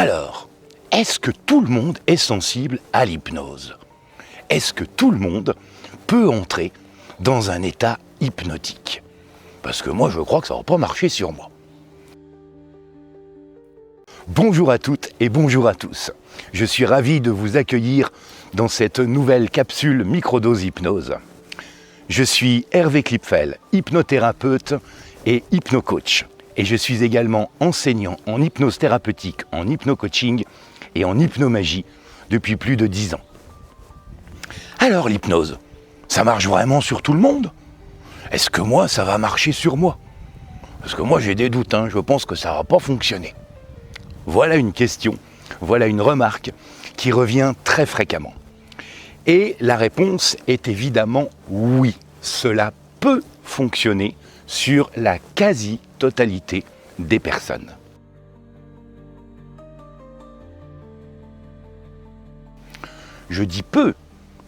Alors, est-ce que tout le monde est sensible à l'hypnose? Est-ce que tout le monde peut entrer dans un état hypnotique? Parce que moi, je crois que ça ne va pas marcher sur moi. Bonjour à toutes et bonjour à tous. Je suis ravi de vous accueillir dans cette nouvelle capsule microdose hypnose. Je suis Hervé Klipfel, hypnothérapeute et hypnocoach. Et je suis également enseignant en hypnose thérapeutique, en hypnocoaching et en hypnomagie depuis plus de 10 ans. Alors l'hypnose, ça marche vraiment sur tout le monde? Est-ce que moi, ça va marcher sur moi? Parce que moi, j'ai des doutes, je pense que ça ne va pas fonctionner. Voilà une question, voilà une remarque qui revient très fréquemment. Et la réponse est évidemment oui, cela peut fonctionner sur la quasi-totalité des personnes. Je dis peut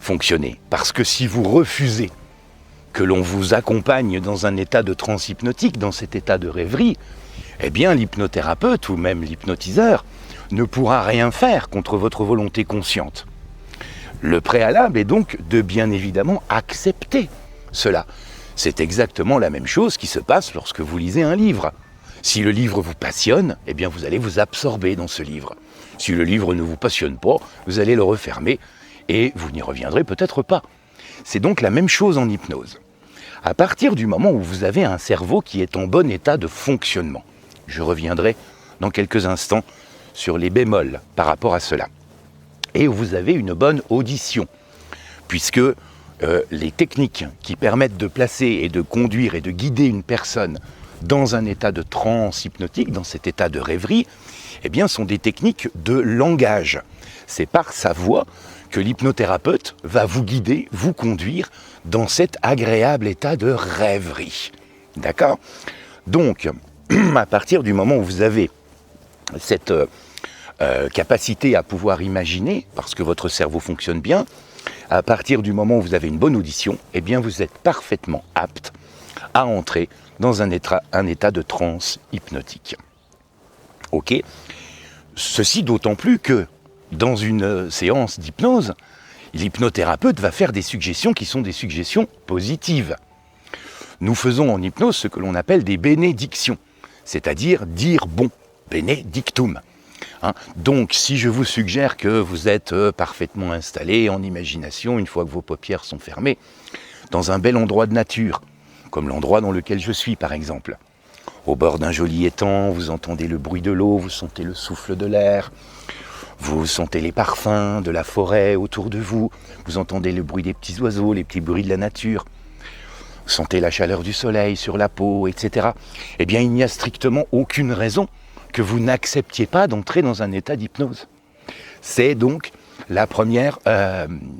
fonctionner, parce que si vous refusez que l'on vous accompagne dans un état de transe hypnotique, dans cet état de rêverie, eh bien l'hypnothérapeute ou même l'hypnotiseur ne pourra rien faire contre votre volonté consciente. Le préalable est donc de bien évidemment accepter cela. C'est exactement la même chose qui se passe lorsque vous lisez un livre. Si le livre vous passionne, eh bien vous allez vous absorber dans ce livre. Si le livre ne vous passionne pas, vous allez le refermer et vous n'y reviendrez peut-être pas. C'est donc la même chose en hypnose. À partir du moment où vous avez un cerveau qui est en bon état de fonctionnement, je reviendrai dans quelques instants sur les bémols par rapport à cela, et où vous avez une bonne audition, puisque les techniques qui permettent de placer et de conduire et de guider une personne dans un état de transe hypnotique, dans cet état de rêverie, eh bien, sont des techniques de langage. C'est par sa voix que l'hypnothérapeute va vous guider, vous conduire dans cet agréable état de rêverie. D'accord ? Donc, à partir du moment où vous avez cette capacité à pouvoir imaginer, parce que votre cerveau fonctionne bien, à partir du moment où vous avez une bonne audition, eh bien vous êtes parfaitement apte à entrer dans un état de transe hypnotique. Ok ? Ceci d'autant plus que dans une séance d'hypnose, l'hypnothérapeute va faire des suggestions qui sont des suggestions positives. Nous faisons en hypnose ce que l'on appelle des bénédictions, c'est-à-dire dire bon, bénédictum. Donc, si je vous suggère que vous êtes parfaitement installé en imagination, une fois que vos paupières sont fermées, dans un bel endroit de nature, comme l'endroit dans lequel je suis par exemple, au bord d'un joli étang, vous entendez le bruit de l'eau, vous sentez le souffle de l'air, vous sentez les parfums de la forêt autour de vous, vous entendez le bruit des petits oiseaux, les petits bruits de la nature, vous sentez la chaleur du soleil sur la peau, etc. Eh bien, il n'y a strictement aucune raison que vous n'acceptiez pas d'entrer dans un état d'hypnose. C'est donc la première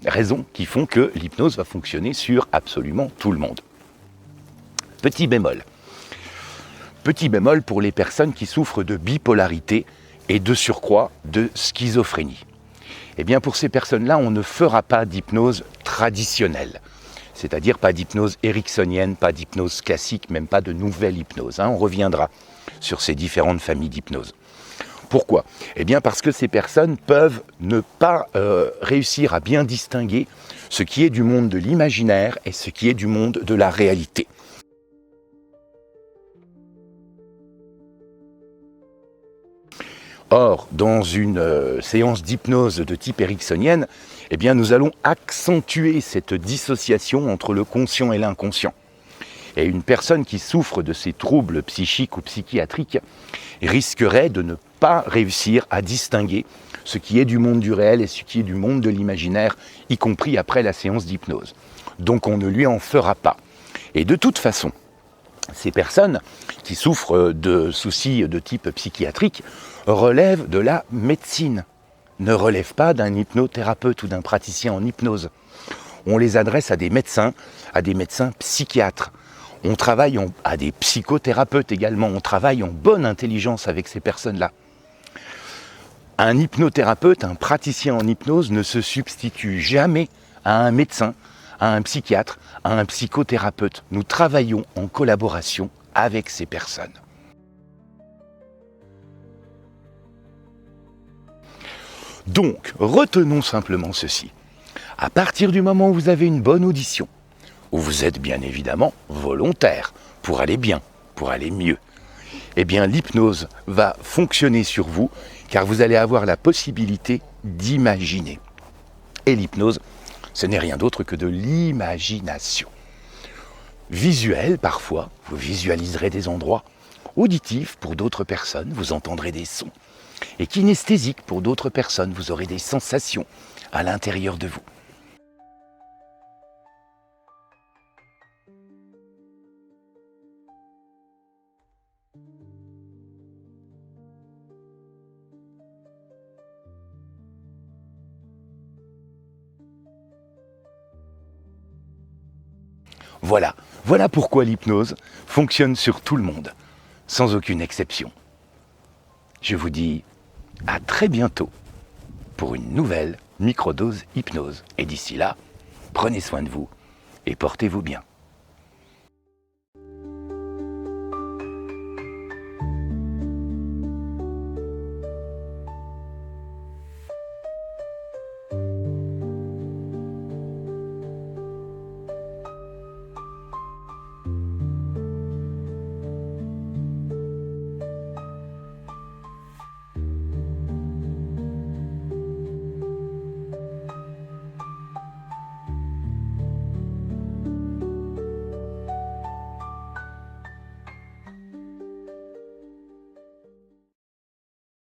raison qui font que l'hypnose va fonctionner sur absolument tout le monde. Petit bémol. Petit bémol pour les personnes qui souffrent de bipolarité et de surcroît de schizophrénie. Eh bien pour ces personnes-là, on ne fera pas d'hypnose traditionnelle. C'est-à-dire pas d'hypnose ericksonienne, pas d'hypnose classique, même pas de nouvelle hypnose. On reviendra sur ces différentes familles d'hypnose. Pourquoi ? Eh bien parce que ces personnes peuvent ne pas réussir à bien distinguer ce qui est du monde de l'imaginaire et ce qui est du monde de la réalité. Or, dans une séance d'hypnose de type ericksonienne, eh bien, nous allons accentuer cette dissociation entre le conscient et l'inconscient. Et une personne qui souffre de ces troubles psychiques ou psychiatriques risquerait de ne pas réussir à distinguer ce qui est du monde du réel et ce qui est du monde de l'imaginaire, y compris après la séance d'hypnose. Donc on ne lui en fera pas. Et de toute façon, ces personnes qui souffrent de soucis de type psychiatrique relèvent de la médecine, ne relèvent pas d'un hypnothérapeute ou d'un praticien en hypnose. On les adresse à des médecins psychiatres. On travaille à des psychothérapeutes également, on travaille en bonne intelligence avec ces personnes-là. Un hypnothérapeute, un praticien en hypnose ne se substitue jamais à un médecin, à un psychiatre, à un psychothérapeute. Nous travaillons en collaboration avec ces personnes. Donc, retenons simplement ceci. À partir du moment où vous avez une bonne audition, où vous êtes bien évidemment volontaire pour aller bien, pour aller mieux, eh bien l'hypnose va fonctionner sur vous car vous allez avoir la possibilité d'imaginer. Et l'hypnose, ce n'est rien d'autre que de l'imagination. Visuel parfois, vous visualiserez des endroits, auditif pour d'autres personnes, vous entendrez des sons, et kinesthésique pour d'autres personnes, vous aurez des sensations à l'intérieur de vous. Voilà pourquoi l'hypnose fonctionne sur tout le monde, sans aucune exception. Je vous dis à très bientôt pour une nouvelle microdose hypnose. Et d'ici là, prenez soin de vous et portez-vous bien.